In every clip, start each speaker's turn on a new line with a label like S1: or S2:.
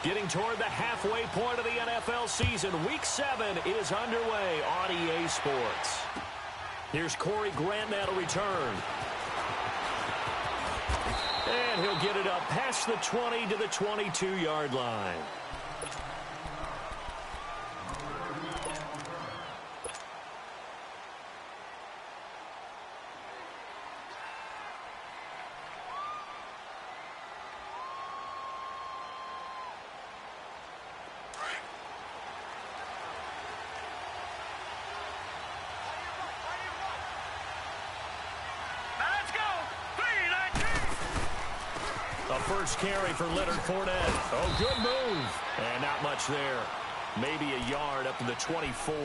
S1: Getting toward the halfway point of the NFL season. Week 7 is underway on EA Sports. Here's Corey Grant now to return. And he'll get it up past the 20 to the 22-yard line. First carry for Leonard Fournette. Oh, good move. And not much there. Maybe a yard up to the 24.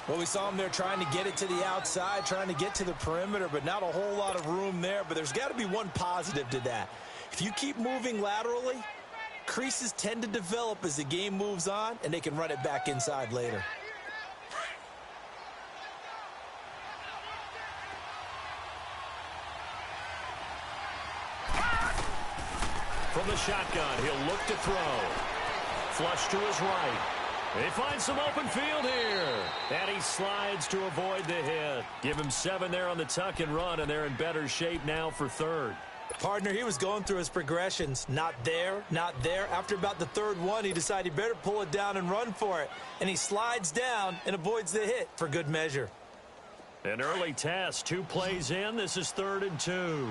S2: Well, we saw him there trying to get it to the outside, trying to get to the perimeter, but not a whole lot of room there. But there's got to be one positive to that. If you keep moving laterally, creases tend to develop as the game moves on, and they can run it back inside later.
S1: From the shotgun, he'll look to throw. Flush to his right. They find some open field here. And he slides to avoid the hit. Give him 7 there on the tuck and run, and they're in better shape now for third.
S2: Partner, he was going through his progressions. Not there, not there. After about the third one, he decided he better pull it down and run for it. And he slides down and avoids the hit for good measure.
S1: An early test. 2 plays in. This is 3rd and 2.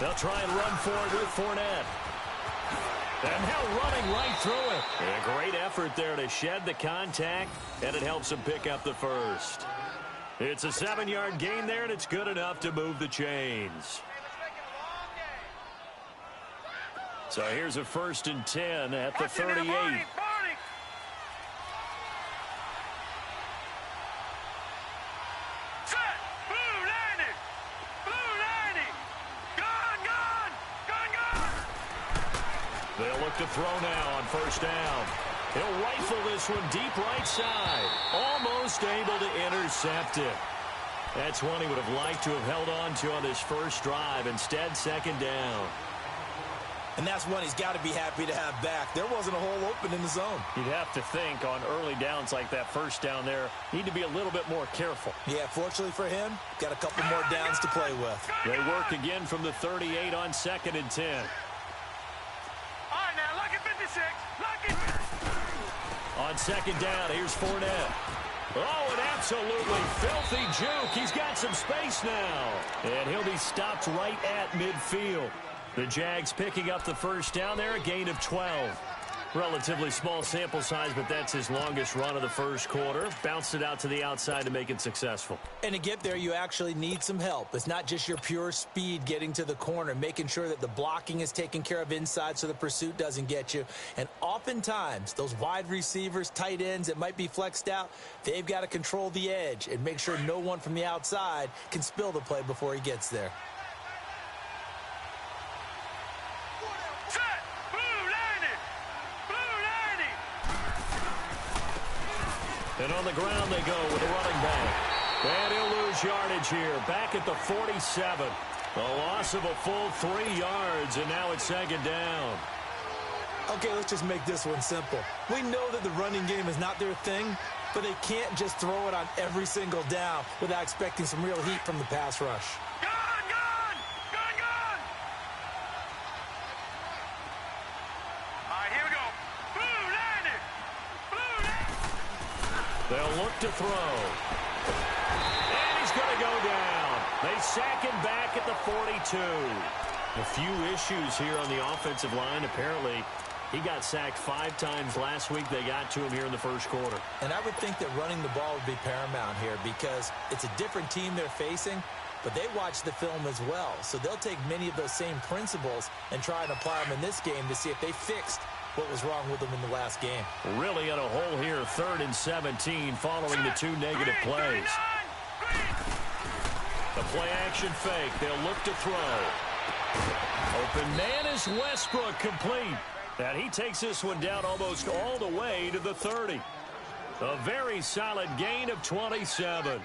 S1: They'll try and run for it with Fournette. And now running right through it. And a great effort there to shed the contact, and it helps him pick up the first. It's a 7-yard gain there, and it's good enough to move the chains. So here's a 1st and 10 at the 38. They'll look to throw now on 1st down. He'll rifle this one deep right side. Almost able to intercept it. That's one he would have liked to have held on to on this first drive. Instead, 2nd down.
S2: And that's one he's got to be happy to have back. There wasn't a hole open in the zone.
S1: You'd have to think on early downs like that 1st down there, need to be a little bit more careful.
S2: Yeah, fortunately for him, got a couple more downs to play with.
S1: They work again from the 38 on 2nd and 10. On 2nd down, here's Fournette. Oh, an absolutely filthy juke. He's got some space now. And he'll be stopped right at midfield. The Jags picking up the 1st down there, a gain of 12. Relatively small sample size, but that's his longest run of the first quarter. Bounced it out to the outside to make it successful.
S2: And to get there, you actually need some help. It's not just your pure speed getting to the corner, making sure that the blocking is taken care of inside so the pursuit doesn't get you. And oftentimes, those wide receivers, tight ends that might be flexed out, they've got to control the edge and make sure no one from the outside can spill the play before he gets there.
S1: And on the ground they go with a running back. And he'll lose yardage here. Back at the 47. A loss of a full 3 yards, and now it's 2nd down.
S2: Okay, let's just make this one simple. We know that the running game is not their thing, but they can't just throw it on every single down without expecting some real heat from the pass rush.
S1: They'll look to throw. And he's going to go down. They sack him back at the 42. A few issues here on the offensive line. Apparently, he got sacked 5 times last week. They got to him here in the first quarter.
S2: And I would think that running the ball would be paramount here because it's a different team they're facing, but they watch the film as well. So they'll take many of those same principles and try and apply them in this game to see if they fixed what was wrong with them in the last game.
S1: Really in a hole here, 3rd and 17 following the 2 negative plays. The play action fake. They'll look to throw. Open man is Westbrook, complete. And he takes this one down almost all the way to the 30. A very solid gain of 27.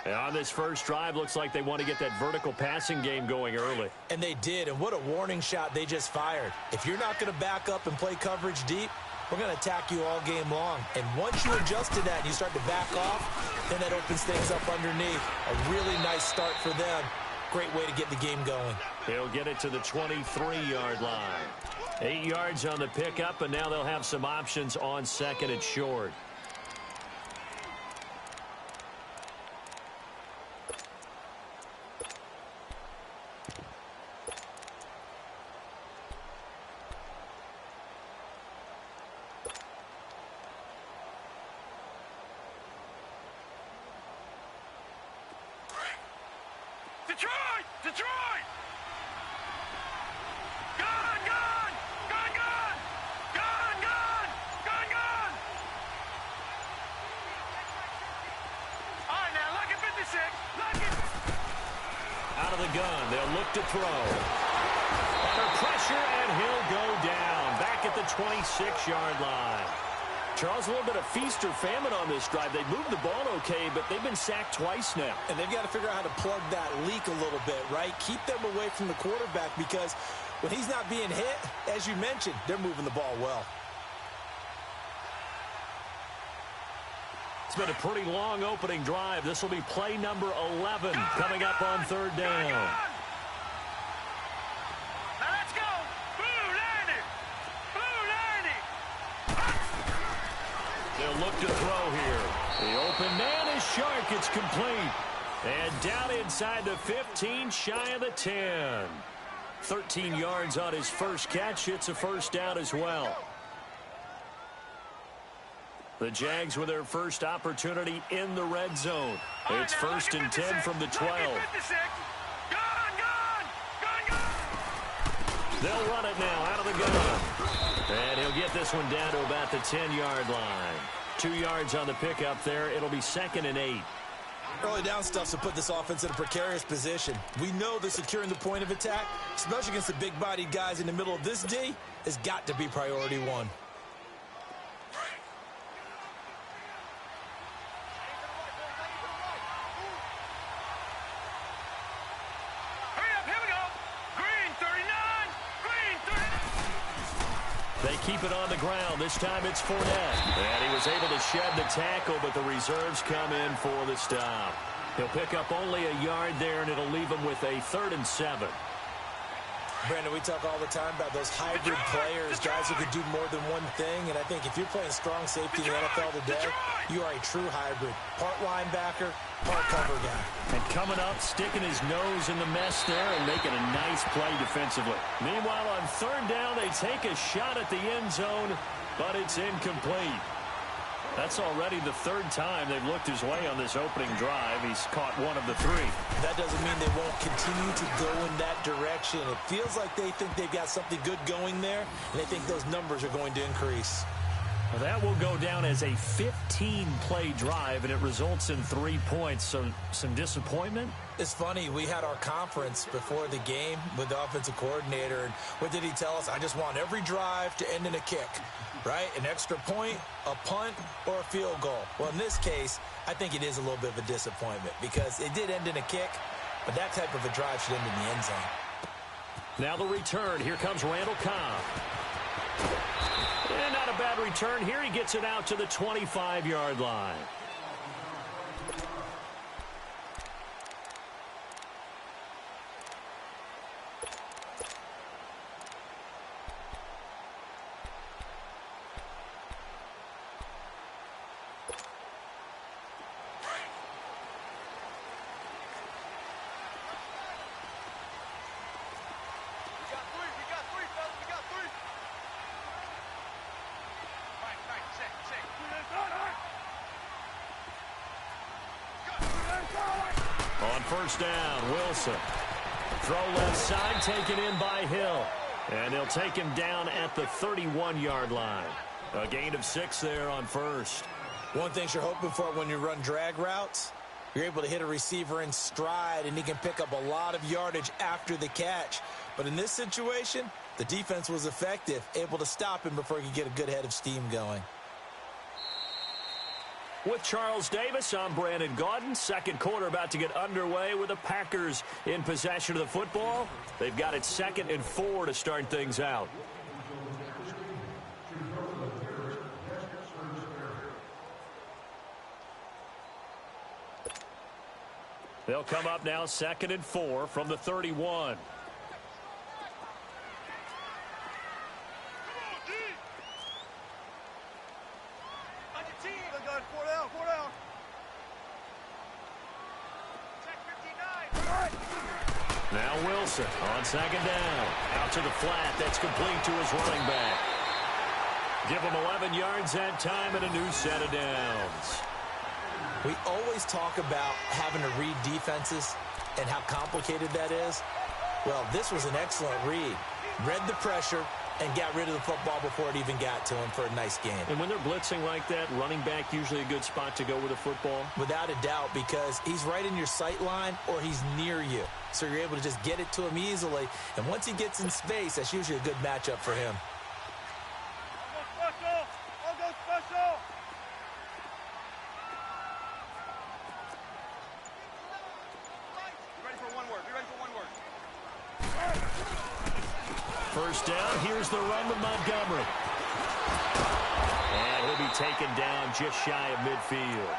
S1: And on this first drive, looks like they want to get that vertical passing game going early.
S2: And they did, and what a warning shot they just fired. If you're not going to back up and play coverage deep, we're going to attack you all game long. And once you adjust to that and you start to back off, then that opens things up underneath. A really nice start for them. Great way to get the game going.
S1: He'll get it to the 23-yard line. 8 yards on the pickup, and now they'll have some options on second and short.
S3: Detroit! Detroit! Gun! Gun! Gun! Gun! Gun! Gun! Gun! Gun! All right, now, look at 56. Look at...
S1: Out of the gun, they'll look to throw. Under pressure, and he'll go down. Back at the 26-yard line. Charles, a little bit of feast or famine on this drive. They moved the ball okay, but they've been sacked twice now.
S2: And they've got to figure out how to plug that leak a little bit, right? Keep them away from the quarterback because when he's not being hit, as you mentioned, they're moving the ball well.
S1: It's been a pretty long opening drive. This will be play number 11 coming up on third down. They'll look to throw here. The open man is Shark. It's complete. And down inside the 15, shy of the 10. 13 yards on his first catch. It's a first down as well. The Jags with their first opportunity in the red zone. It's first and 10 from the 12. They'll run it now out of the gun. And he'll get this one down to about the 10-yard line. 2 yards on the pickup there. It'll be second and 8.
S2: Early down stuff to put this offense in a precarious position. We know that securing the point of attack, especially against the big-bodied guys in the middle of this D, has got to be priority one.
S1: They keep it on the ground. This time it's Fournette. And he was able to shed the tackle, but the reserves come in for the stop. He'll pick up only a yard there, and it'll leave him with a 3rd and 7.
S2: Brandon, we talk all the time about those hybrid players, guys who can do more than one thing. And I think if you're playing strong safety in the NFL today, you are a true hybrid. Part linebacker, part cover guy.
S1: And coming up, sticking his nose in the mess there and making a nice play defensively. Meanwhile, on third down, they take a shot at the end zone, but it's incomplete. That's already the 3rd time they've looked his way on this opening drive. He's caught one of the 3.
S2: That doesn't mean they won't continue to go in that direction. It feels like they think they've got something good going there, and they think those numbers are going to increase.
S1: Well, that will go down as a 15-play drive, and it results in 3 points. So some disappointment?
S2: It's funny. We had our conference before the game with the offensive coordinator, and what did he tell us? I just want every drive to end in a kick, right? An extra point, a punt, or a field goal. Well, in this case, I think it is a little bit of a disappointment because it did end in a kick, but that type of a drive should end in the end zone.
S1: Now the return. Here comes Randall Cobb. And not a bad return here. He gets it out to the 25-yard line. On first down, Wilson. Throw left side, taken in by Hill. And they'll take him down at the 31-yard line. A gain of 6 there on first.
S2: One thing you're hoping for when you run drag routes, you're able to hit a receiver in stride, and he can pick up a lot of yardage after the catch. But in this situation, The defense was effective, able to stop him before he could get a good head of steam going.
S1: With Charles Davis, I'm Brandon Gaudin. Second quarter about to get underway with the Packers in possession of the football. They've got it 2nd and 4 to start things out. They'll come up now 2nd and 4 from the 31. Now Wilson on 2nd down. Out to the flat. That's complete to his running back. Give him 11 yards that time and a new set of downs.
S2: We always talk about having to read defenses and how complicated that is. Well, this was an excellent read. Read the pressure and got rid of the football before it even got to him for a nice game.
S1: And when they're blitzing like that, running back usually a good spot to go with the football?
S2: Without a doubt, because he's right in your sight line or he's near you. So you're able to just get it to him easily. And once he gets in space, that's usually a good matchup for him.
S3: I'll go special! Be ready for one word. Be ready for one word.
S1: First down, here's the run with Montgomery. And he'll be taken down just shy of midfield.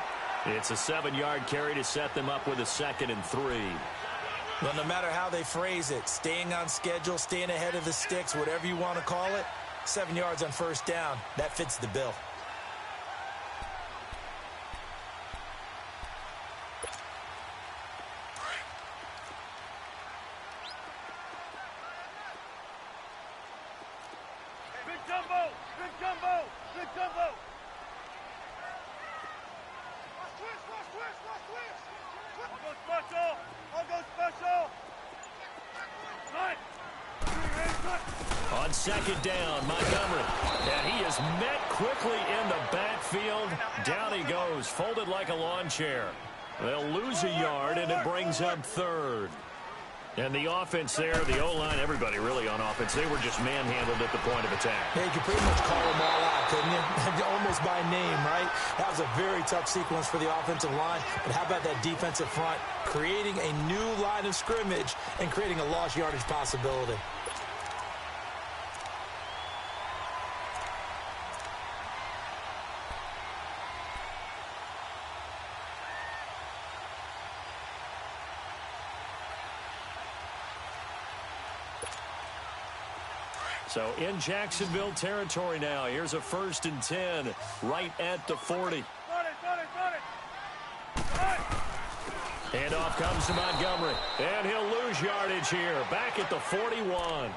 S1: It's a 7-yard carry to set them up with a 2nd and 3.
S2: Well, no matter how they phrase it, staying on schedule, staying ahead of the sticks, whatever you want to call it, 7 yards on first down, that fits the bill.
S3: Big jumbo! Big jumbo! Big jumbo! Watch twist! Watch twist! Watch twist! I'll go special! I'll go special! Nice!
S1: On 2nd down, Montgomery. And he is met quickly in the backfield. Down he goes, folded like a lawn chair. They'll lose a yard, and it brings up 3rd. And the offense there, the O-line, everybody really on offense, they were just manhandled at the point of attack.
S2: Yeah, you could pretty much call them all out, couldn't you? Almost by name, right? That was a very tough sequence for the offensive line. But how about that defensive front? Creating a new line of scrimmage and creating a lost yardage possibility.
S1: So in Jacksonville territory now. Here's a 1st and 10 right at the 40. Handoff comes to Montgomery. And he'll lose yardage here. Back at the 41.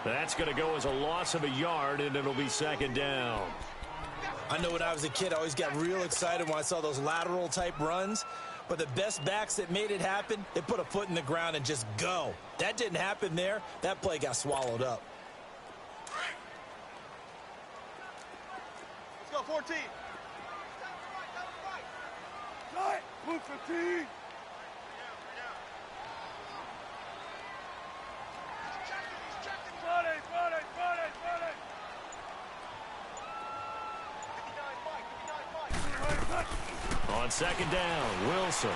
S1: That's going to go as a loss of a yard, and it'll be 2nd down.
S2: I know when I was a kid, I always got real excited when I saw those lateral type runs. But the best backs that made it happen, they put a foot in the ground and just go. That didn't happen there. That play got swallowed up.
S3: Let's go, 14. Right. Move 15.
S1: On 2nd down, Wilson.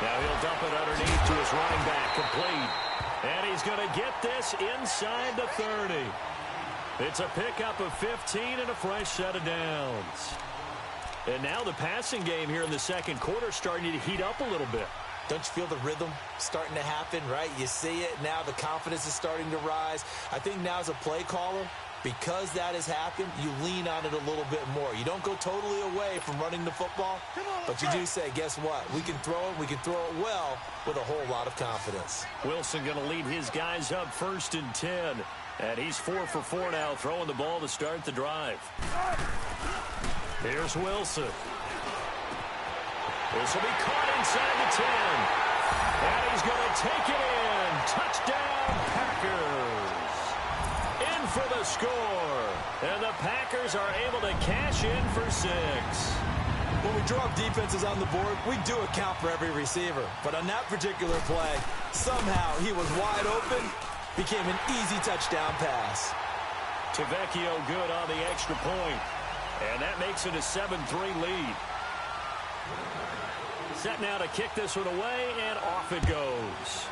S1: Now he'll dump it underneath to his running back, complete. And he's going to get this inside the 30. It's a pickup of 15 and a fresh set of downs. And now the passing game here in the 2nd quarter starting to heat up a little bit.
S2: Don't you feel the rhythm starting to happen, right? You see it now, the confidence is starting to rise. I think now as a play caller, because that has happened, you lean on it a little bit more. You don't go totally away from running the football, but you do say, guess what? We can throw it well with a whole lot of confidence.
S1: Wilson going to lead his guys up 1st and 10. And he's 4 for 4 now, throwing the ball to start the drive. Here's Wilson. This will be caught inside the 10. And he's going to take it in. Touchdown, Packers. In for the score. And the Packers are able to cash in for 6.
S2: When we drop defenses on the board, we do account for every receiver. But on that particular play, somehow he was wide open. became an easy touchdown pass.
S1: Tavecchio good on the extra point. And that makes it a 7-3 lead. Set now to kick this one away, and off it goes.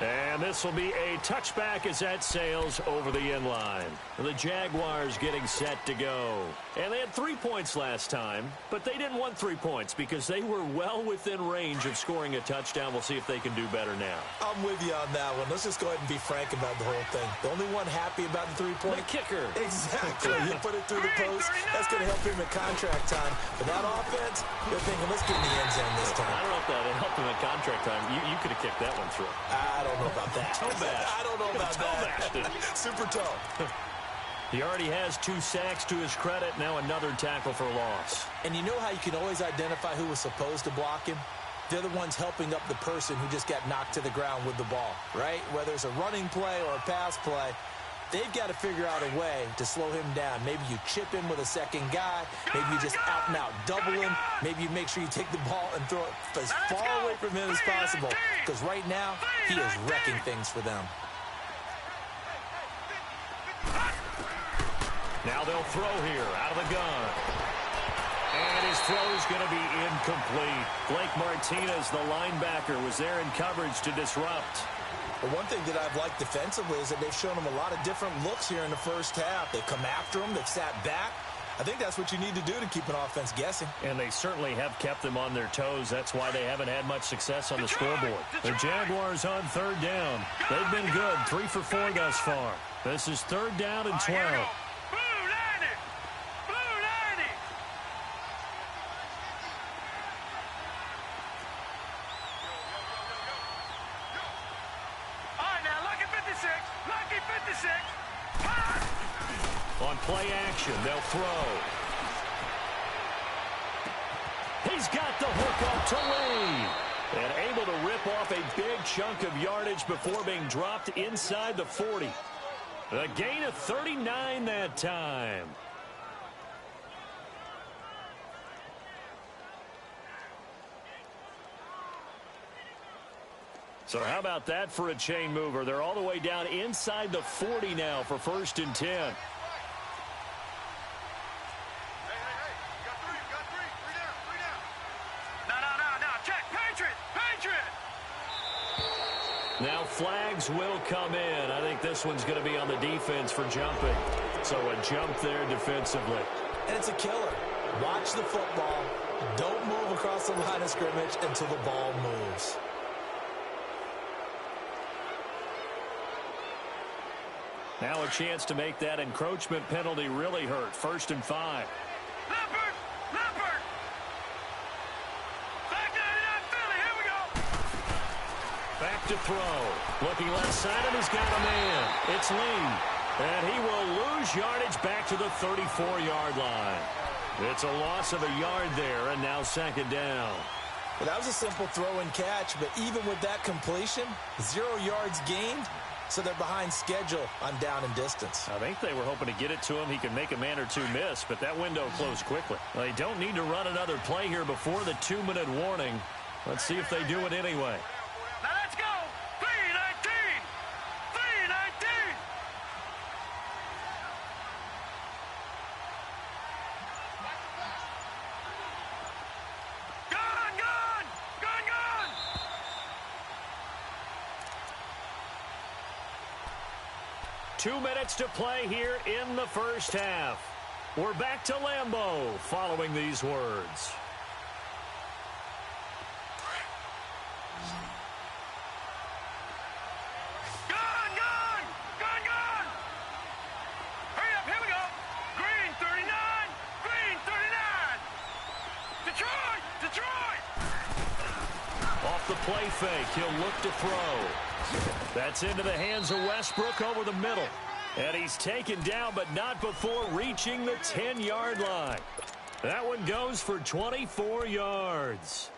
S1: And this will be a touchback as that sails over the end line. The Jaguars getting set to go. And they had 3 points last time, but they didn't want 3 points because they were well within range of scoring a touchdown. We'll see if they can do better now.
S2: I'm with you on that one. Let's just go ahead and be frank about the whole thing. The only one happy about the 3-point?
S1: The kicker.
S2: Exactly. You put it through the post. That's going to help him at contract time. But that offense, they're thinking, let's get in the end zone this time.
S1: I don't know if that helped him at contract time. You could have kicked that one through.
S2: I don't know about that.
S1: Toe bash.
S2: I don't know about that. Super toe.
S1: He already has 2 sacks to his credit. Now another tackle for loss.
S2: And you know how you can always identify who was supposed to block him? They're the ones helping up the person who just got knocked to the ground with the ball, right? Whether it's a running play or a pass play, they've got to figure out a way to slow him down. Maybe you chip him with a second guy. Maybe you just out and out double him. Maybe you make sure you take the ball and throw it as far away from him as possible. Because right now, he is wrecking things for them.
S1: Now they'll throw here out of the gun. And his throw is going to be incomplete. Blake Martinez, the linebacker, was there in coverage to disrupt.
S2: But one thing that I've liked defensively is that they've shown him a lot of different looks here in the first half. They've come after him. They've sat back. I think that's what you need to do to keep an offense guessing.
S1: And they certainly have kept them on their toes. That's why they haven't had much success on the scoreboard. The Jaguars on 3rd down. They've been good, 3 for 4 thus far. This is 3rd down and 12. On play action, they'll throw. He's got the hook up to Lee. And able to rip off a big chunk of yardage before being dropped inside the 40. A gain of 39 that time. So how about that for a chain mover? They're all the way down inside the 40 now for 1st and 10. Now flags will come in. I think this one's going to be on the defense for jumping. So a jump there defensively.
S2: And it's a killer. Watch the football. Don't move across the line of scrimmage until the ball moves.
S1: Now a chance to make that encroachment penalty really hurt. 1st and 5. Back to throw. Looking left side, and he's got a man. It's Lee. And he will lose yardage back to the 34-yard line. It's a loss of a yard there, and now 2nd down.
S2: Well, that was a simple throw and catch, but even with that completion, 0 yards gained, so they're behind schedule on down and distance.
S1: I think they were hoping to get it to him. He could make a man or two miss, but that window closed quickly. Well, they don't need to run another play here before the 2-minute warning. Let's see if they do it anyway.
S3: Now let's go. 3-19. 3-19. Gone, gone. Gone, gone.
S1: Two minutes to play here in the first half. We're back to Lambeau following these words.
S3: Gone, gone. Gone, gone. Hurry up, here we go. Green 39. Green 39. Detroit, Detroit.
S1: Off the play fake, he'll look to throw. That's into the hands of Westbrook over the middle. And he's taken down, but not before reaching the 10-yard line. That one goes for 24 yards.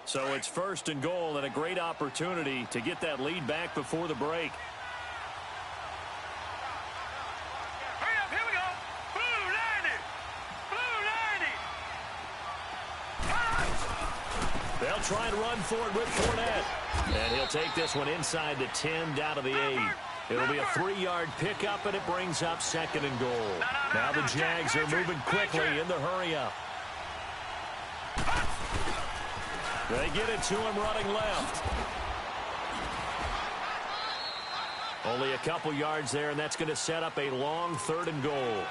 S1: So it's 1st and goal and a great opportunity to get that lead back before the break.
S3: Hurry up, here we go.
S1: They'll try and run for it with Fournette. And he'll take this one inside the 10, down to the 8. It'll be a 3-yard pickup, and it brings up 2nd and goal. Now the Jags are moving quickly in the hurry-up. They get it to him running left. Only a couple yards there, and that's going to set up a long 3rd and goal.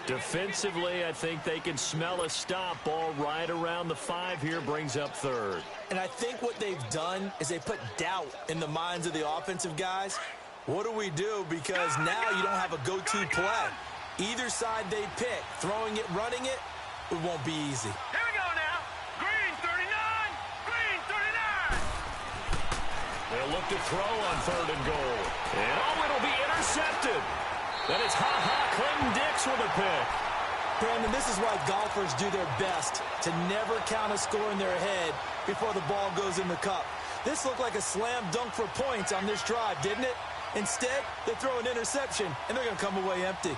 S1: Defensively, I think they can smell a stop. Ball right around the 5 here, brings up 3rd.
S2: And I think what they've done is they put doubt in the minds of the offensive guys. What do we do? Because now you don't have a go-to play. Either side they pick, throwing it, running it, it won't be easy.
S3: Here we go now. Green 39. Green 39.
S1: They'll look to throw on 3rd and goal. And it'll be intercepted. Then it's Clinton Dix with a pick.
S2: Brandon, this is why golfers do their best to never count a score in their head before the ball goes in the cup. This looked like a slam dunk for points on this drive, didn't it? Instead, they throw an interception, and they're going to come away empty.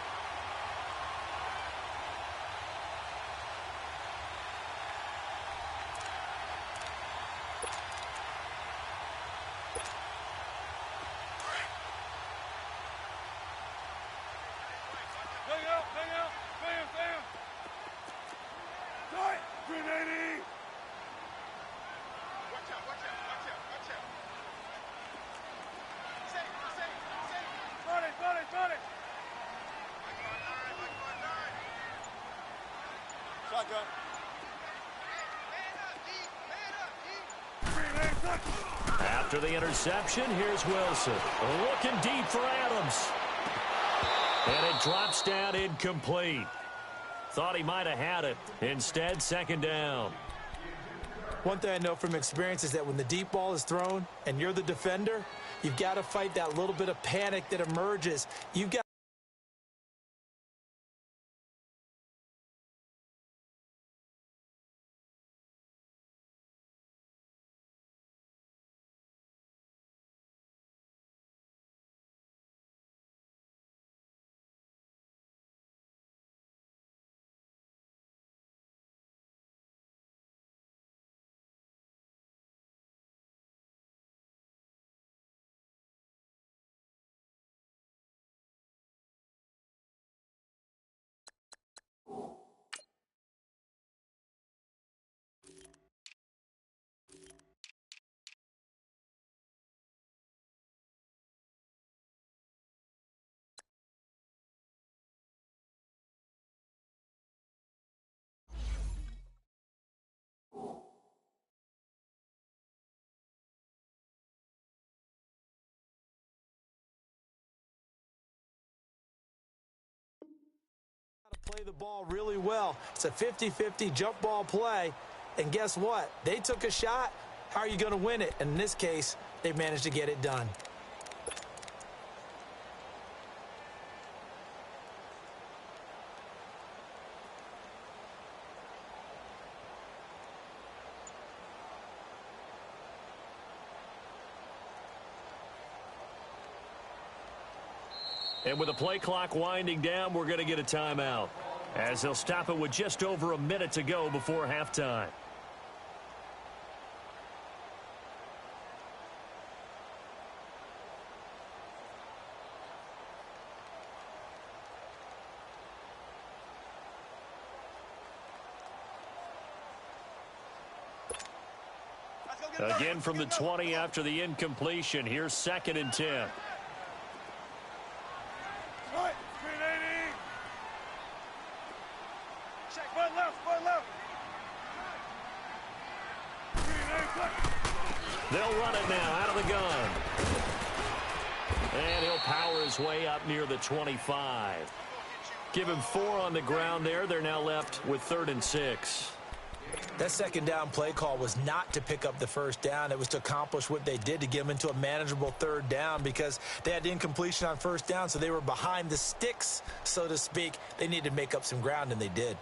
S1: After the interception, here's Wilson. Looking deep for Adams. And it drops down incomplete. Thought he might have had it. Instead, 2nd down.
S2: One thing I know from experience is that when the deep ball is thrown and you're the defender, you've got to fight that little bit of panic that emerges. You've got play the ball really well. It's a 50-50 jump ball play. And guess what? They took a shot. How are you going to win it? And in this case, they managed to get it done.
S1: And with the play clock winding down, we're going to get a timeout, as they'll stop it with just over a minute to go before halftime. Again from the 20 after the incompletion. Here's 2nd and 10. They'll run it now out of the gun. And he'll power his way up near the 25. Give him 4 on the ground there. They're now left with 3rd and 6.
S2: That 2nd down play call was not to pick up the 1st down. It was to accomplish what they did, to get them into a manageable 3rd down, because they had incompletion on 1st down, so they were behind the sticks, so to speak. They needed to make up some ground, and they did.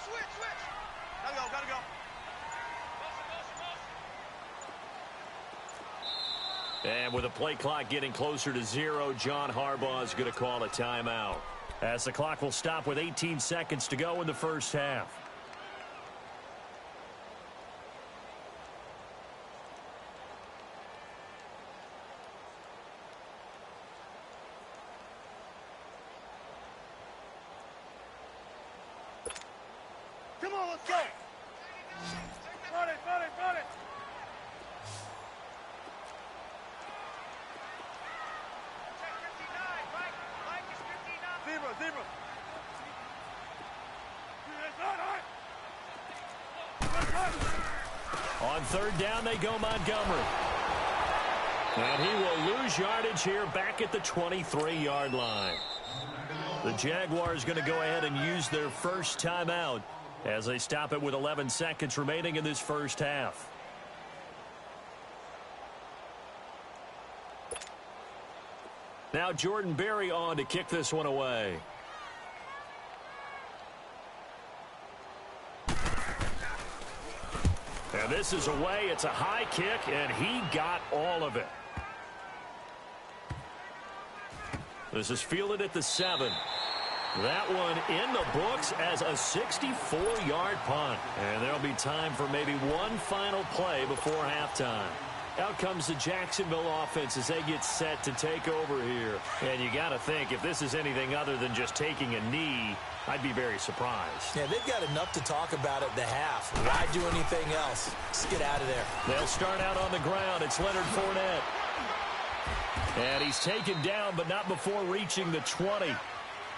S3: Switch. Gotta go.
S1: And with the play clock getting closer to 0, John Harbaugh is going to call a timeout, as the clock will stop with 18 seconds to go in the first half.
S3: Come on, let's go. Run it, run it, run it. Zebra, zebra.
S1: On third down, they go Montgomery. And he will lose yardage here back at the 23-yard line. The Jaguars going to go ahead and use their first timeout as they stop it with 11 seconds remaining in this first half. Now Jordan Berry on to kick this one away. And this is away. It's a high kick, and he got all of it. This is fielded at the 7. That one in the books as a 64-yard punt. And there'll be time for maybe one final play before halftime. Out comes the Jacksonville offense as they get set to take over here. And you got to think, if this is anything other than just taking a knee, I'd be very surprised.
S2: Yeah, they've got enough to talk about at the half. Why do anything else? Just get out of there.
S1: They'll start out on the ground. It's Leonard Fournette. And he's taken down, but not before reaching the 20.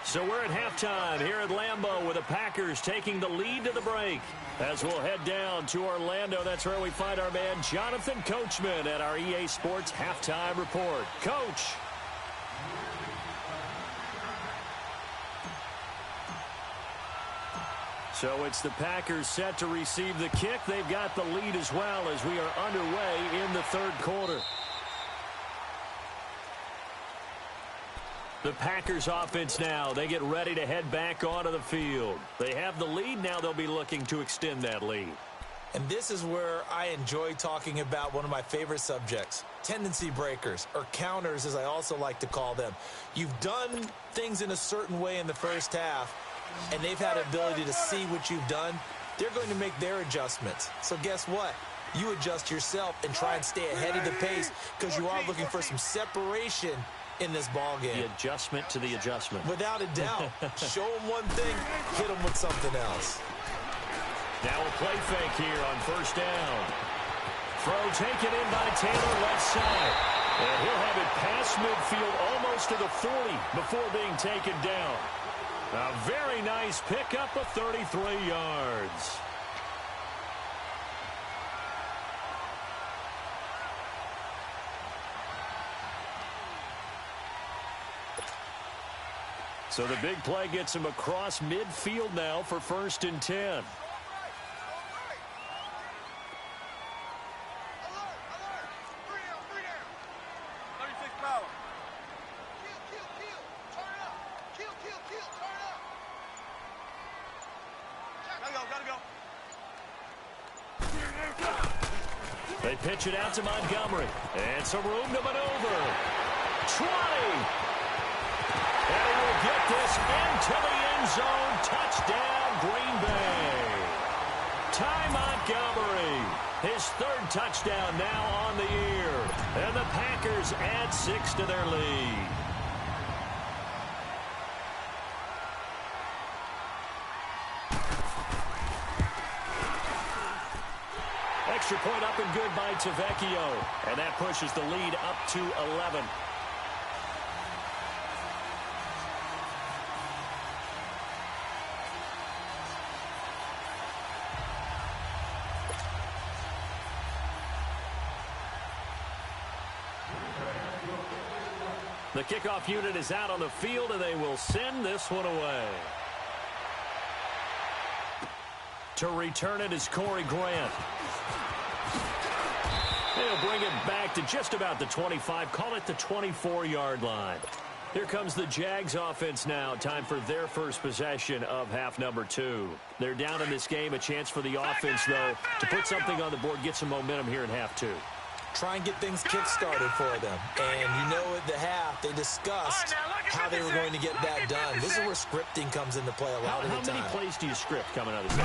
S1: So we're at halftime here at Lambeau with the Packers taking the lead to the break. As we'll head down to Orlando, that's where we find our man Jonathan Coachman at our EA Sports Halftime Report. Coach. So it's the Packers set to receive the kick. They've got the lead as well as we are underway in the third quarter. The Packers offense now, they get ready to head back onto the field. They have the lead. Now they'll be looking to extend that lead.
S2: And this is where I enjoy talking about one of my favorite subjects, tendency breakers, or counters as I also like to call them. You've done things in a certain way in the first half, and they've had an ability to see what you've done. They're going to make their adjustments. So guess what? You adjust yourself and try and stay ahead of the pace because you are looking for some separation in this ball game.
S1: The adjustment to the adjustment.
S2: Without a doubt. Show them one thing, hit them with something else.
S1: Now a play fake here on first down. Throw taken in by Taylor left side. And he'll have it past midfield almost to the 40 before being taken down. A very nice pickup of 33 yards. So the big play gets him across midfield now for 1st and 10. They pitch it out to Montgomery. And some room to maneuver. 20. And he will get this into the end zone. Touchdown, Green Bay. Ty Montgomery. His 3rd touchdown now on the year. And the Packers add 6 to their lead. Extra point up and good by Tavecchio. And that pushes the lead up to 11. The kickoff unit is out on the field, and they will send this one away. To return it is Corey Grant. They'll bring it back to just about the 25, call it the 24-yard line. Here comes the Jags offense now. Time for their first possession of half number 2. They're down in this game. A chance for the offense, though, to put something on the board, get some momentum here in half 2.
S2: Try and get things kick-started for them. And you know at the half, they discussed how they were going to get that done. This is where scripting comes into play a lot of the time.
S1: How many plays do you script coming out of this?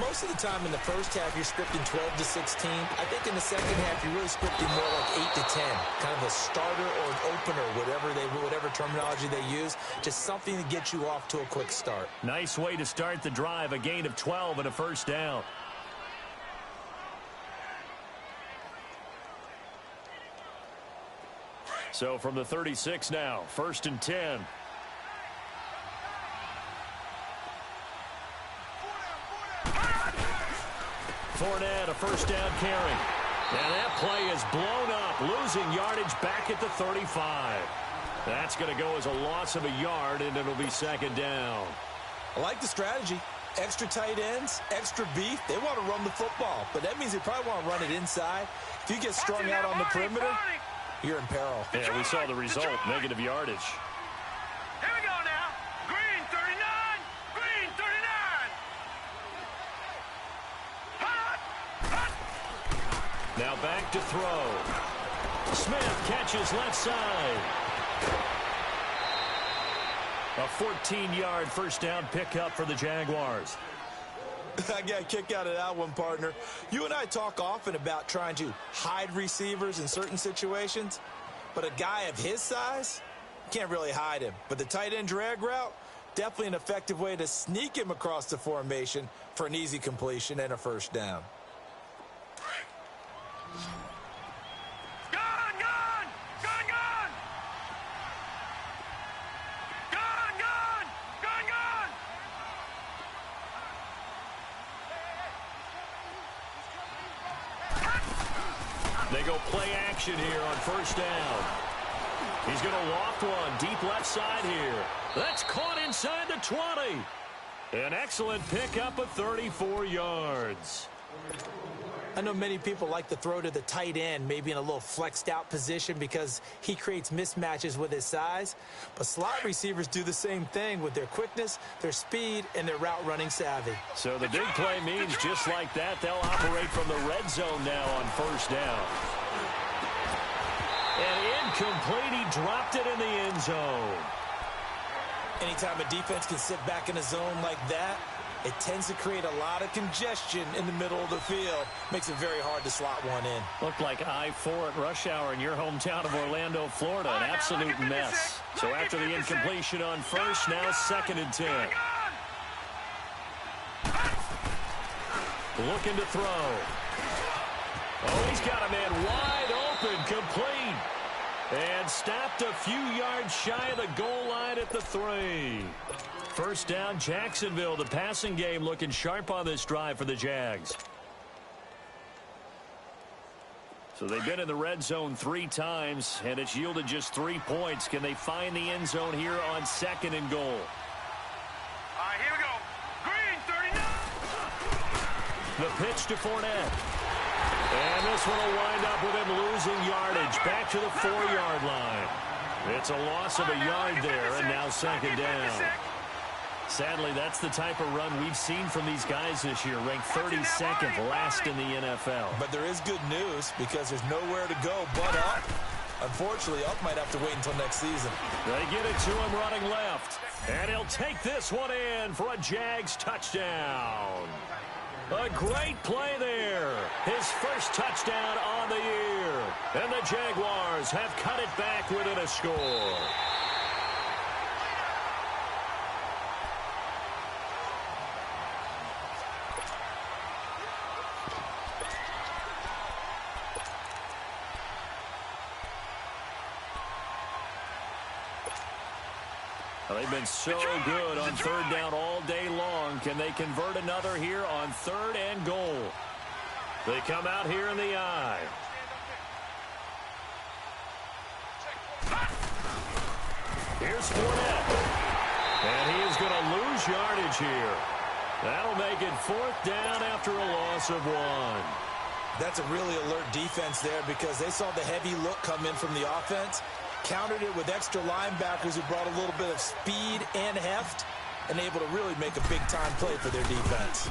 S2: Most of the time in the first half, you're scripting 12 to 16. I think in the second half, you're really scripting more like 8 to 10. Kind of a starter or an opener, whatever terminology they use. Just something to get you off to a quick start.
S1: Nice way to start the drive. A gain of 12 and a first down. So from the 36 now, 1st and 10. Fournette, a first down carry. And that play is blown up, losing yardage back at the 35. That's going to go as a loss of a yard, and it'll be 2nd down.
S2: I like the strategy. Extra tight ends, extra beef. They want to run the football, but that means they probably want to run it inside. If you get strung out on the perimeter, you're in peril.
S1: Yeah, we saw the result, negative yardage.
S3: Here we go now. Green 39. Green 39.
S1: Now back to throw. Smith catches left side. A 14-yard first down pickup for the Jaguars.
S2: I got a kick out of that one, partner. You and I talk often about trying to hide receivers in certain situations, but a guy of his size, can't really hide him. But the tight end drag route, definitely an effective way to sneak him across the formation for an easy completion and a first down.
S1: They go play action here on first down. He's going to loft one deep left side here. That's caught inside the 20. An excellent pickup of 34 yards.
S2: I know many people like to throw to the tight end, maybe in a little flexed out position because he creates mismatches with his size. But slot receivers do the same thing with their quickness, their speed, and their route running savvy.
S1: So the big play means just like that, they'll operate from the red zone now on first down. And incomplete, he dropped it in the end zone.
S2: Anytime a defense can sit back in a zone like that, it tends to create a lot of congestion in the middle of the field. Makes it very hard to slot one in.
S1: Looked like I-4 at rush hour in your hometown of Orlando, Florida. An absolute mess. So after the incompletion on first, now 2nd and 10. Looking to throw. Oh, he's got a man wide open, complete. And stopped a few yards shy of the goal line at the 3. First down, Jacksonville. The passing game looking sharp on this drive for the Jags. So they've been in the red zone 3 times, and it's yielded just 3 points. Can they find the end zone here on 2nd and goal?
S3: All right, here we go. Green 39.
S1: The pitch to Fournette. And this one will wind up with him losing yardage back to the 4-yard line. It's a loss of a yard there, and now 2nd down. Sadly, that's the type of run we've seen from these guys this year, ranked 32nd last in the NFL.
S2: But there is good news because there's nowhere to go but up. Unfortunately, up might have to wait until next season.
S1: They get it to him running left. And he'll take this one in for a Jags touchdown. A great play there. His first touchdown on the year. And the Jaguars have cut it back within a score. They've been so good on 3rd down all day long. Can they convert another here on 3rd and goal? They come out here in the eye. Here's Fournette. And he is going to lose yardage here. That'll make it 4th down after a loss of 1.
S2: That's a really alert defense there because they saw the heavy look come in from the offense. countered it with extra linebackers who brought a little bit of speed and heft and able to really make a big-time play for their defense.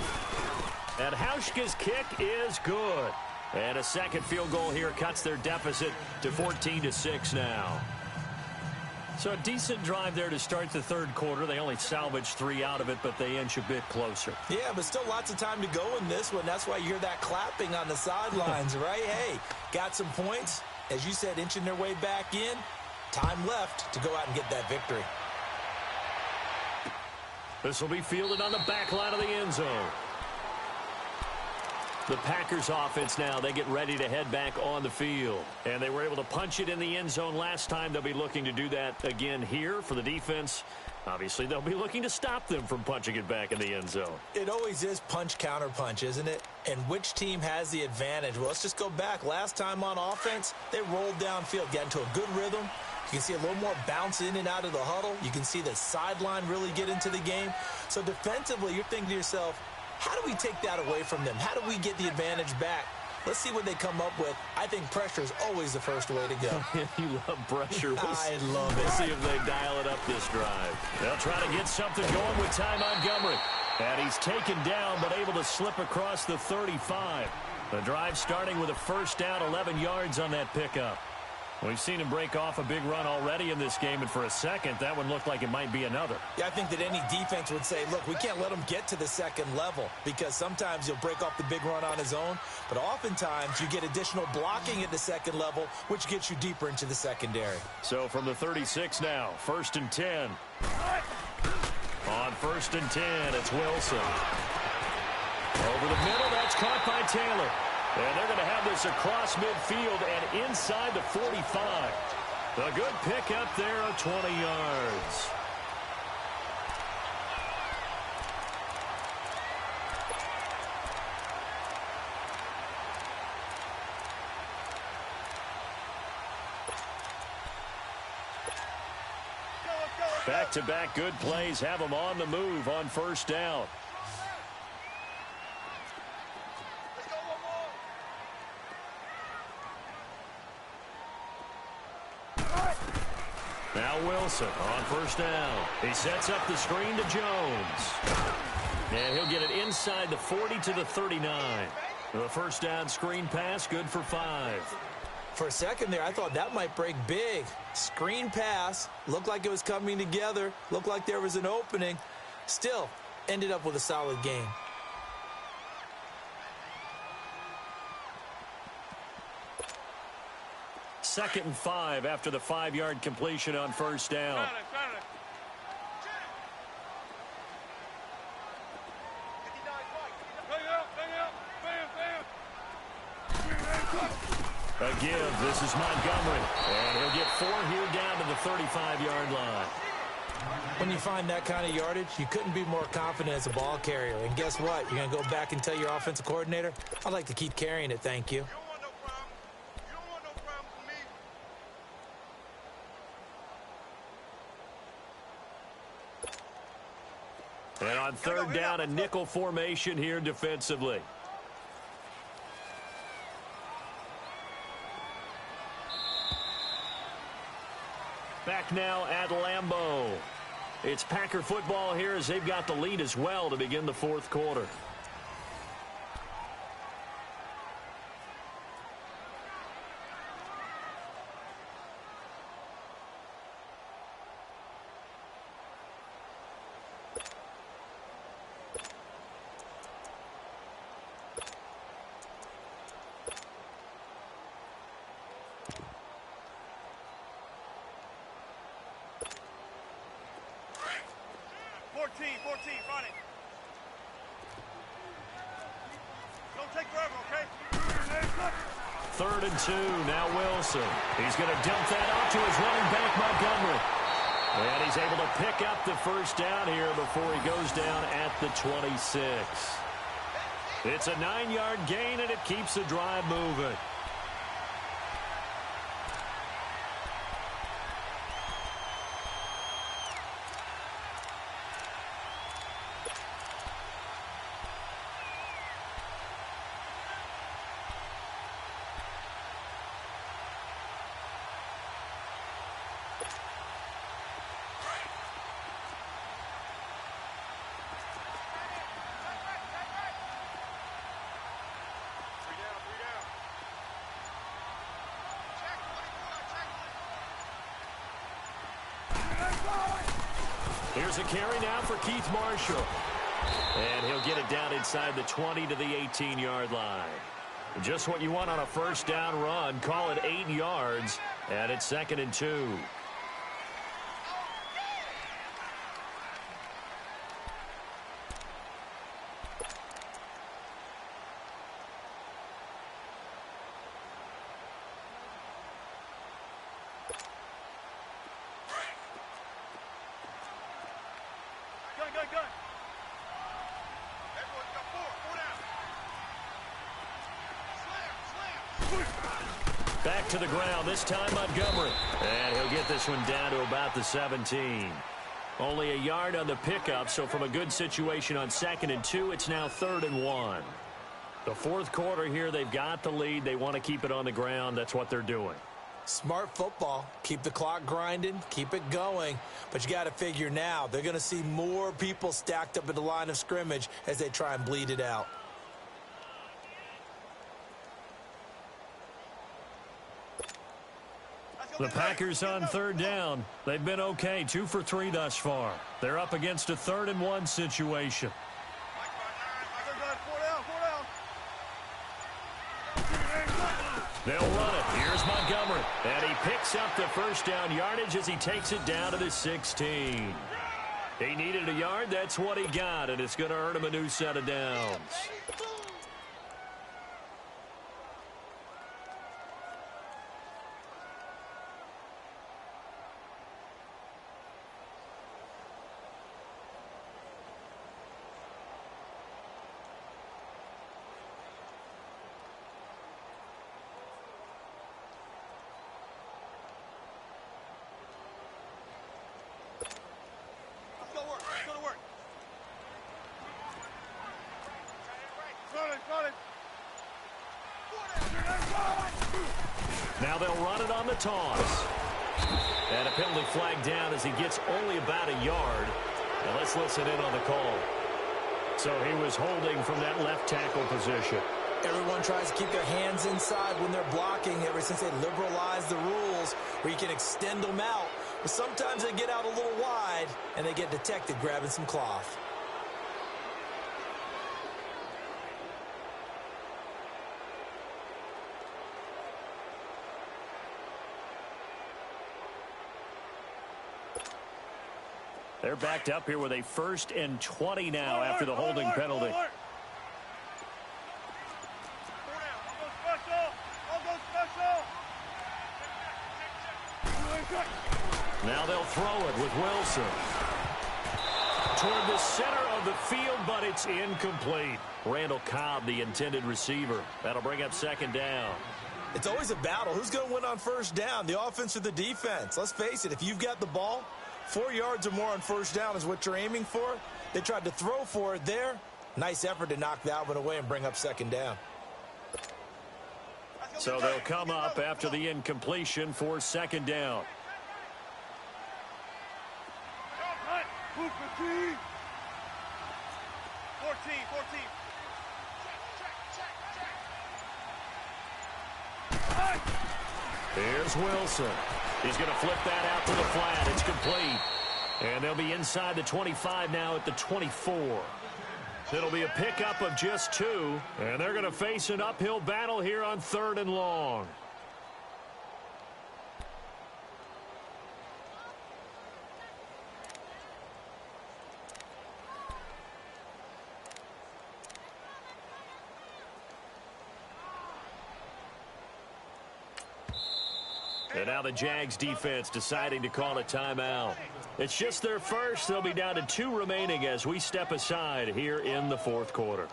S1: And Hauschka's kick is good. And a second field goal here cuts their deficit to 14-6 now. So a decent drive there to start the third quarter. They only salvaged 3 out of it, but they inch a bit closer.
S2: Yeah, but still lots of time to go in this one. That's why you hear that clapping on the sidelines, right? Hey, got some points. As you said, inching their way back in. Time left to go out and get that victory.
S1: This will be fielded on the back line of the end zone. The Packers offense now, they get ready to head back on the field. And they were able to punch it in the end zone last time. They'll be looking to do that again here for the defense. Obviously, they'll be looking to stop them from punching it back in the end zone.
S2: It always is punch, counter punch, isn't it? And which team has the advantage? Well, let's just go back. Last time on offense, they rolled downfield, got into a good rhythm. You can see a little more bounce in and out of the huddle. You can see the sideline really get into the game. So defensively, you're thinking to yourself, how do we take that away from them? How do we get the advantage back? Let's see what they come up with. I think pressure is always the first way to go.
S1: You love pressure.
S2: I love it.
S1: We'll see if they dial it up this drive. They'll try to get something going with Ty Montgomery. And he's taken down but able to slip across the 35. The drive starting with a first down, 11 yards on that pickup. We've seen him break off a big run already in this game, and for a second, that one looked like it might be another.
S2: Yeah, I think that any defense would say, look, we can't let him get to the second level because sometimes he'll break off the big run on his own, but oftentimes you get additional blocking at the second level, which gets you deeper into the secondary.
S1: So from the 36 now, 1st and 10. On 1st and 10, it's Wilson. Over the middle, that's caught by Taylor. And they're going to have this across midfield and inside the 45. A good pickup there of 20 yards. Back-to-back good plays have them on the move on first down. Now Wilson on first down. He sets up the screen to Jones. And he'll get it inside the 40 to the 39. The first down screen pass, good for 5.
S2: For a second there, I thought that might break big. Screen pass, looked like it was coming together, looked like there was an opening. Still, ended up with a solid game.
S1: Second and 5 after the 5-yard completion on first down. A give. This is Montgomery. And he'll get 4 here down to the 35-yard line.
S2: When you find that kind of yardage, you couldn't be more confident as a ball carrier. And guess what? You're going to go back and tell your offensive coordinator, I'd like to keep carrying it, thank you.
S1: And on third down, a nickel formation here defensively. Back now at Lambeau. It's Packer football here as they've got the lead as well to begin the fourth quarter. Third and 2, now Wilson. He's going to dump that off to his running back, Montgomery. And he's able to pick up the first down here before he goes down at the 26. It's a 9-yard gain, and it keeps the drive moving. Here's a carry now for Keith Marshall. And he'll get it down inside the 20 to the 18-yard line. Just what you want on a first down run. Call it 8 yards, and it's 2nd and 2. Back to the ground, this time Montgomery. And he'll get this one down to about the 17. Only a yard on the pickup, so from a good situation on 2nd and 2, it's now 3rd and 1. The fourth quarter here, they've got the lead. They want to keep it on the ground. That's what they're doing.
S2: Smart football. Keep the clock grinding. Keep it going. But you got to figure now, they're going to see more people stacked up at the line of scrimmage as they try and bleed it out.
S1: The Packers on 3rd down. They've been okay, 2 for 3 thus far. They're up against a 3rd and 1 situation. They'll run it. Here's Montgomery. And he picks up the first down yardage as he takes it down to the 16. He needed a yard. That's what he got, and it's going to earn him a new set of downs. Now they'll run it on the toss. And a penalty flag down as he gets only about a yard. Now let's listen in on the call. So he was holding from that left tackle position.
S2: Everyone tries to keep their hands inside when they're blocking ever since they liberalized the rules where you can extend them out. But sometimes they get out a little wide and they get detected grabbing some cloth.
S1: They're backed up here with a 1st and 20 now after the holding penalty. Now they'll throw it with Wilson. Toward the center of the field, but it's incomplete. Randall Cobb, the intended receiver. That'll bring up 2nd down.
S2: It's always a battle. Who's going to win on 1st down, the offense or the defense? Let's face it, if you've got the ball, 4 yards or more on 1st down is what you're aiming for. They tried to throw for it there. Nice effort to knock that one away and bring up 2nd down.
S1: So they'll come up after the incompletion for 2nd down.
S3: 14.
S1: Here's Wilson. He's going to flip that out to the flat. It's complete. And they'll be inside the 25 now at the 24. It'll be a pickup of just 2. And they're going to face an uphill battle here on 3rd and long. And now the Jags defense deciding to call a timeout. It's just their first. They'll be down to 2 remaining as we step aside here in the 4th quarter.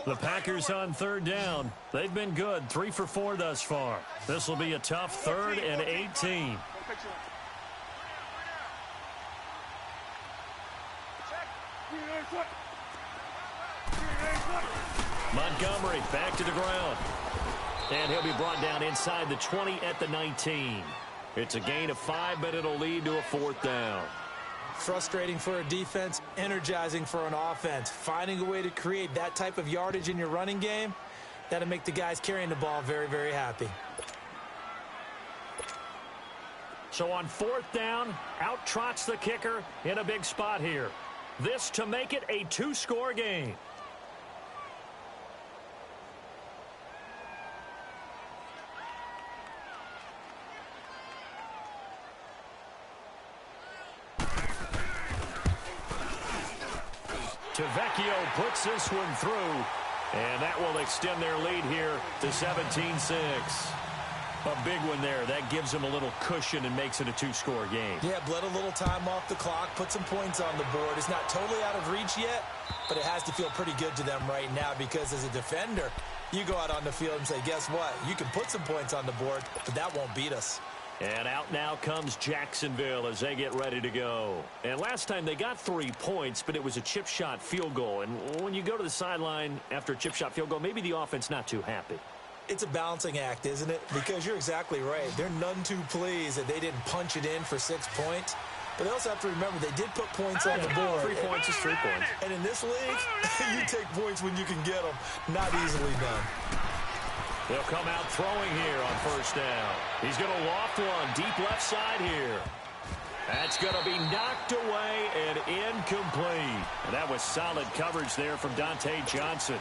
S1: The Packers on 3rd down. They've been good, 3 for 4 thus far. This will be a tough 3rd and 18. Montgomery back to the ground. And he'll be brought down inside the 20 at the 19. It's a gain of 5, but it'll lead to a 4th down.
S2: Frustrating for a defense, energizing for an offense. Finding a way to create that type of yardage in your running game, that'll make the guys carrying the ball very, very happy.
S1: So on 4th down, out trots the kicker in a big spot here. This to make it a 2-score game. Tavecchio puts this one through, and that will extend their lead here to 17-6. A big one there. That gives them a little cushion and makes it a 2-score game.
S2: Yeah, bled a little time off the clock, put some points on the board. It's not totally out of reach yet, but it has to feel pretty good to them right now because as a defender, you go out on the field and say, guess what? You can put some points on the board, but that won't beat us.
S1: And out now comes Jacksonville as they get ready to go. And last time they got 3 points, but it was a chip shot field goal. And when you go to the sideline after a chip shot field goal, maybe the offense not too happy.
S2: It's a balancing act, isn't it? Because you're exactly right. They're none too pleased that they didn't punch it in for 6 points. But they also have to remember they did put points on the board.
S1: 3 points is 3 points.
S2: And in this league, you take points when you can get them. Not easily done.
S1: They'll come out throwing here on 1st down. He's going to loft one deep left side here. That's going to be knocked away and incomplete. And that was solid coverage there from Dante Johnson.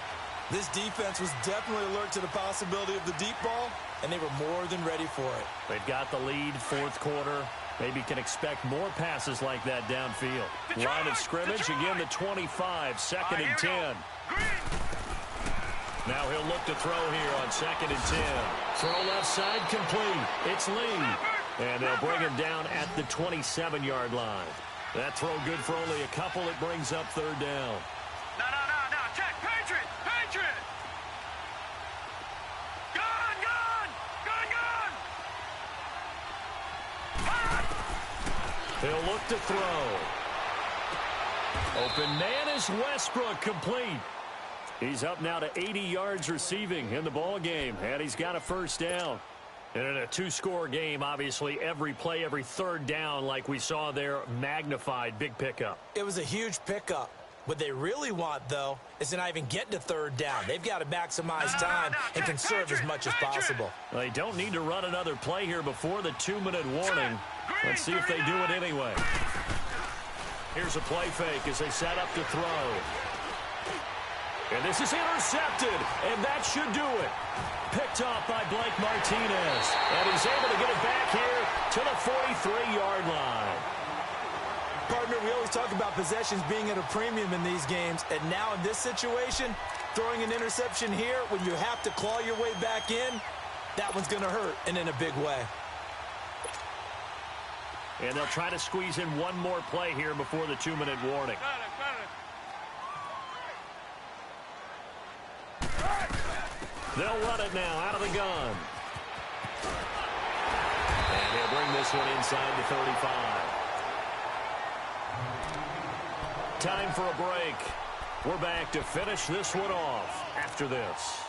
S2: This defense was definitely alert to the possibility of the deep ball, and they were more than ready for it.
S1: They've got the lead 4th quarter. Maybe can expect more passes like that downfield. Line of scrimmage, again the 25, 2nd and 10. Now he'll look to throw here on 2nd and 10. Throw left side complete. It's Lee. And they'll bring him down at the 27-yard line. That throw good for only a couple. It brings up 3rd down.
S3: No. Check. Patriot. Gun.
S1: He'll look to throw. Open man is Westbrook, complete. He's up now to 80 yards receiving in the ball game, and he's got a 1st down. And in a 2-score game, obviously, every play, every 3rd down, like we saw there, magnified, big pickup.
S2: It was a huge pickup. What they really want, though, is to not even get to 3rd down. They've got to maximize time and conserve as much as possible.
S1: They don't need to run another play here before the 2-minute warning. Let's see if they do it anyway. Here's a play fake as they set up to throw. And this is intercepted, and that should do it. Picked off by Blake Martinez, and he's able to get it back here to the 43-yard line.
S2: Partner, we always talk about possessions being at a premium in these games, and now in this situation, throwing an interception here when you have to claw your way back in, that one's going to hurt, and in a big way.
S1: And they'll try to squeeze in one more play here before the 2-minute warning. They'll run it now out of the gun. And he'll bring this one inside the 35. Time for a break. We're back to finish this one off after this.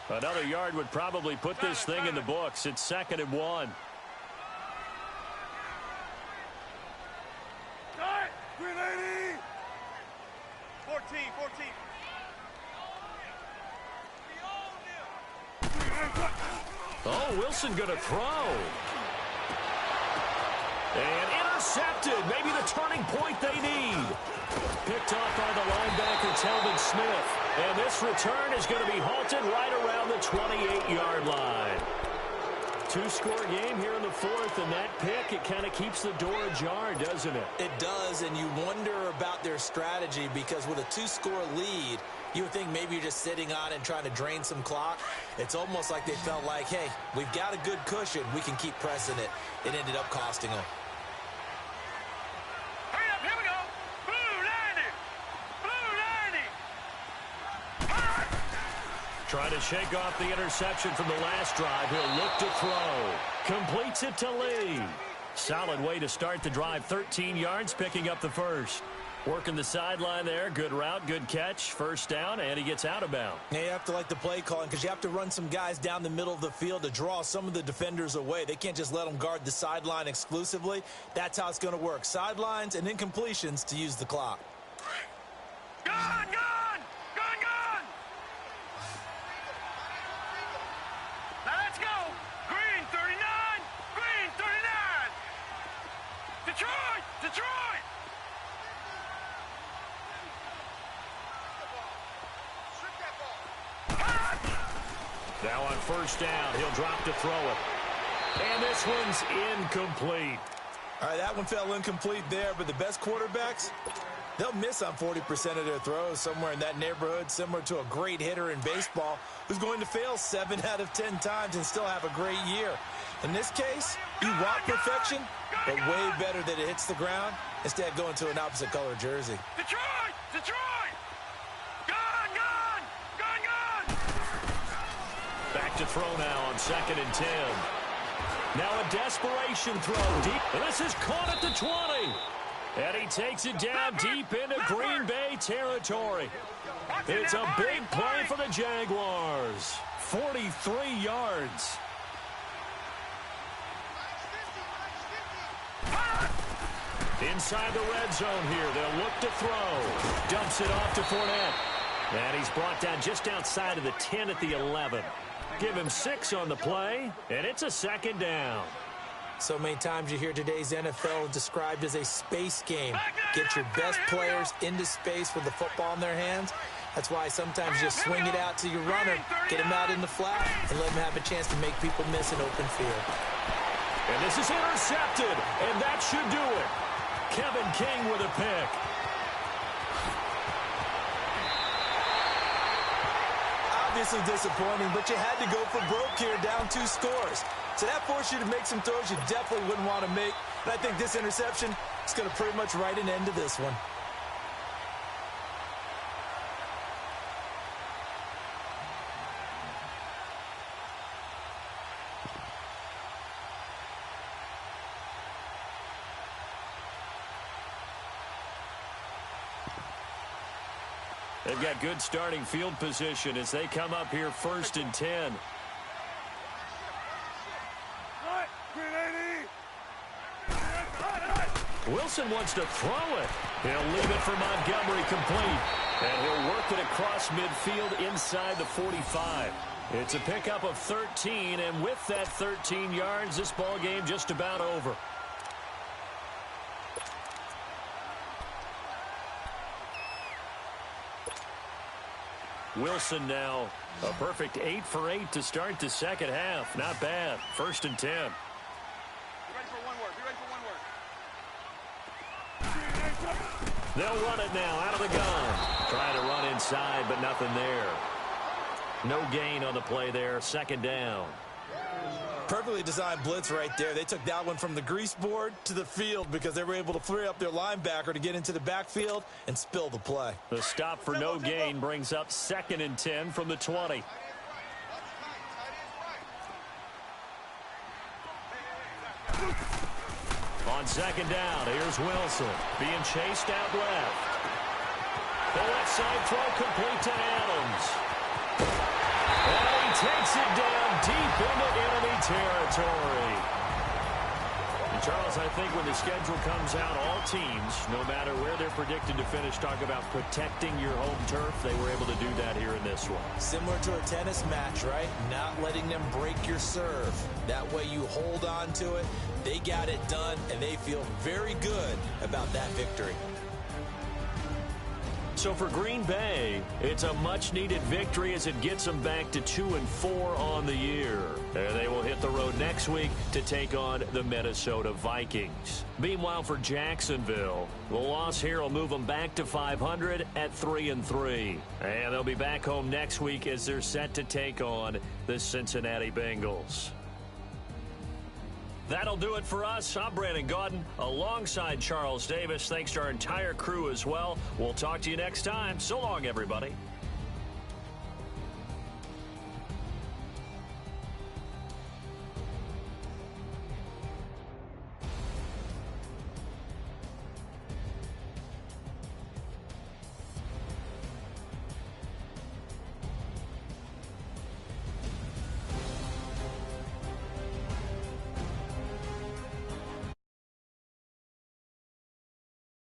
S1: Another yard would probably put this thing in the books. It's 2nd and 1.
S3: Start! 380! 14.
S1: Oh, Wilson going to throw. And intercepted. Maybe the turning point they need. Picked off by the linebacker, Telvin Smith. And this return is going to be halted right around the 28-yard line. 2-score game here in the 4th, and that pick, it kind of keeps the door ajar, doesn't it?
S2: It does, and you wonder about their strategy because with a 2-score lead, you would think maybe you're just sitting on it and trying to drain some clock. It's almost like they felt like, hey, we've got a good cushion. We can keep pressing it. It ended up costing them.
S3: Hurry up, here we go! Blue 90!
S1: Trying to shake off the interception from the last drive. He'll look to throw. Completes it to Lee. Solid way to start the drive. 13 yards, picking up the first. Working the sideline there. Good route, good catch. First down, and he gets out of bounds.
S2: Yeah, you have to like the play calling because you have to run some guys down the middle of the field to draw some of the defenders away. They can't just let them guard the sideline exclusively. That's how it's going to work. Sidelines and incompletions to use the clock.
S3: Gone, gone! Gone, gone! Now let's go! Green, 39! Green, 39! Detroit! Detroit!
S1: Now on first down, he'll drop to throw it. And this one's incomplete.
S2: All right, that one fell incomplete there, but the best quarterbacks, they'll miss on 40% of their throws, somewhere in that neighborhood, similar to a great hitter in baseball who's going to fail 7 out of 10 times and still have a great year. In this case, you want perfection, but way better that it hits the ground instead of going to an opposite color jersey.
S3: Detroit! Detroit! Gone, gone! Gone, gone!
S1: Back to throw now on 2nd and 10. Now a desperation throw deep. This is caught at the 20. And he takes it down deep into Green Bay territory. It's a big play for the Jaguars. 43 yards. Inside the red zone here. They'll look to throw. Dumps it off to Fournette. And he's brought down just outside of the 10 at the 11. Give him 6 on the play, and it's a 2nd down.
S2: So many times you hear today's NFL described as a space game. Get your best players into space with the football in their hands. That's why sometimes you swing it out to your runner, get him out in the flat, and let him have a chance to make people miss an open field.
S1: And this is intercepted, and that should do it. Kevin King with a pick.
S2: Obviously disappointing, but you had to go for broke here, down 2 scores. So that forced you to make some throws you definitely wouldn't want to make. And I think this interception is going to pretty much write an end to this one.
S1: They've got good starting field position as they come up here 1st and 10. Wilson wants to throw it. He'll leave it for Montgomery complete. And he'll work it across midfield inside the 45. It's a pickup of 13, and with that 13 yards, this ball game just about over. Wilson now a perfect 8 for 8 to start the second half. Not bad. 1st and 10.
S3: Be ready for one word. Be ready for one word.
S1: They'll run it now out of the gun. Trying to run inside, but nothing there. No gain on the play there. 2nd down.
S2: Perfectly designed blitz right there. They took that one from the grease board to the field because they were able to free up their linebacker to get into the backfield and spill the play.
S1: The stop for no gain brings up 2nd and 10 from the 20. On 2nd down, here's Wilson being chased out left. The left side throw complete to Adams. And he takes it down deep into enemy territory. And Charles, I think when the schedule comes out, all teams, no matter where they're predicted to finish, talk about protecting your home turf. They were able to do that here in this one.
S2: Similar to a tennis match, right? Not letting them break your serve. That way you hold on to it. They got it done, and they feel very good about that victory.
S1: So for Green Bay, it's a much-needed victory as it gets them back to 2-4 on the year. And they will hit the road next week to take on the Minnesota Vikings. Meanwhile, for Jacksonville, the loss here will move them back to 500 at 3-3. And they'll be back home next week as they're set to take on the Cincinnati Bengals. That'll do it for us. I'm Brandon Gaudin alongside Charles Davis. Thanks to our entire crew as well. We'll talk to you next time. So long, everybody.